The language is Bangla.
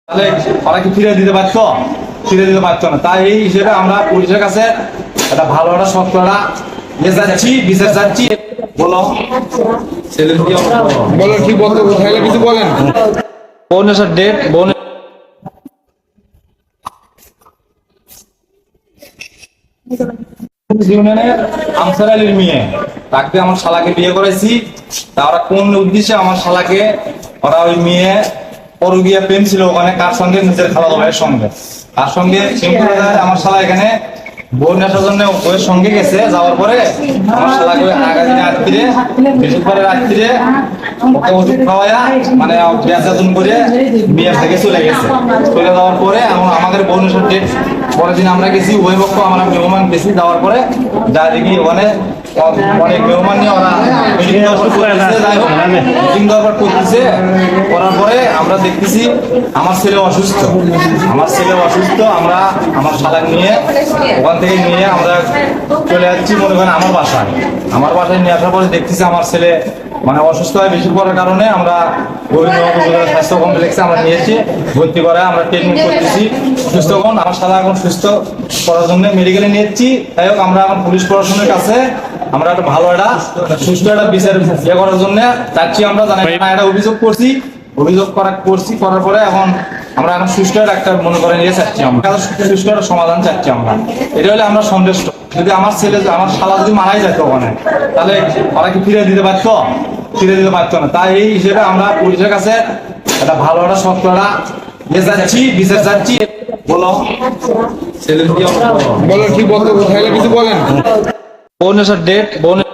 তাহলে ওরা কি ফিরে দিতে পারতো? ফিরে দিতে পারতো না। তাই এই হিসেবে আমরা পুলিশের কাছে একটা ভালো একটা শক্ত একটা যাচ্ছি, বিচার চাচ্ছি। বলো বলো কি বলতে তাহলে কিছু বলেন। বোনের ডেট বোন ইউনিয়নের আনসার আলীর মেয়ে, তাকে আমার শালাকে বিয়ে করেছি। তা ওরা কোন উদ্দেশ্যে আমার শালাকে, ওরা ওই মেয়ে পরকীয়া প্রেম ছিল ওখানে, কার সঙ্গে? নিজের খালাতো ভাইয়ের সঙ্গে। তার সঙ্গে প্রেম করে আমার শালা এখানে বোন আসার জন্য ওর সঙ্গে গেছে। যাওয়ার পরে আমার শালাকে আগা দিনে রাত্রিরে, বৃহস্পতিবার রাত্রিরে ওকে ওষুধ খাওয়াইয়া মানে বেচাতুন করে বিয়ে থেকে চলে গেছে। চলে যাওয়ার পরে এখন আমাদের বোনের সাথে পরের দিন আমরা গেছি, উভয় পক্ষ আমরা মেহমান গেছি। যাওয়ার পরে যা দেখি ওখানে অনেক মেহমান নিয়ে ওরা মিটিং দরবার করতেছে। করার পরে আমরা দেখতেছি আমার ছেলে অসুস্থ। আমার ছেলে অসুস্থ। আমরা আমার শালাক নিয়ে ওখান থেকে নিয়ে আমরা চলে যাচ্ছি মনে করেন আমার বাসায়। আমার বাসায় নিয়ে আসার পরে দেখতেছি আমার ছেলে মানে অসুস্থ হয় বেশি পড়ার কারণে আমরা স্বাস্থ্য কমপ্লেক্সে আমরা নিয়েছি ভর্তি করে আমরা ট্রিটমেন্ট করতেছি। সুস্থ এখন আমার শালা এখন সুস্থ করার জন্য মেডিকেলে নিয়েছি। তাই হোক আমরা এখন পুলিশ প্রশাসনের কাছে আমরা একটা ভালো একটা সুস্থ একটা বিচার ইয়ে করার জন্য চাচ্ছি। আমরা জানি না একটা অভিযোগ করছি, করার পরে এখন আমরা এখন সুস্থ একটা মনে করেন ইয়ে চাচ্ছি, আমরা সুস্থ একটা সমাধান চাচ্ছি আমরা। এটা হলে আমরা সন্তুষ্ট। যদি আমার ছেলে আমার শালা যদি মারাই যেত ওখানে, তাহলে ওরা কি ফিরে দিতে পারতো? ফিরে দিতে পারতো না। তাই এই হিসেবে আমরা পুলিশের কাছে একটা ভালো একটা শক্ত একটা ইয়ে চাচ্ছি, বিচার চাচ্ছি। বলো বলো কি বলতে তাহলে কিছু বলেন। বোনের ডেট বোনের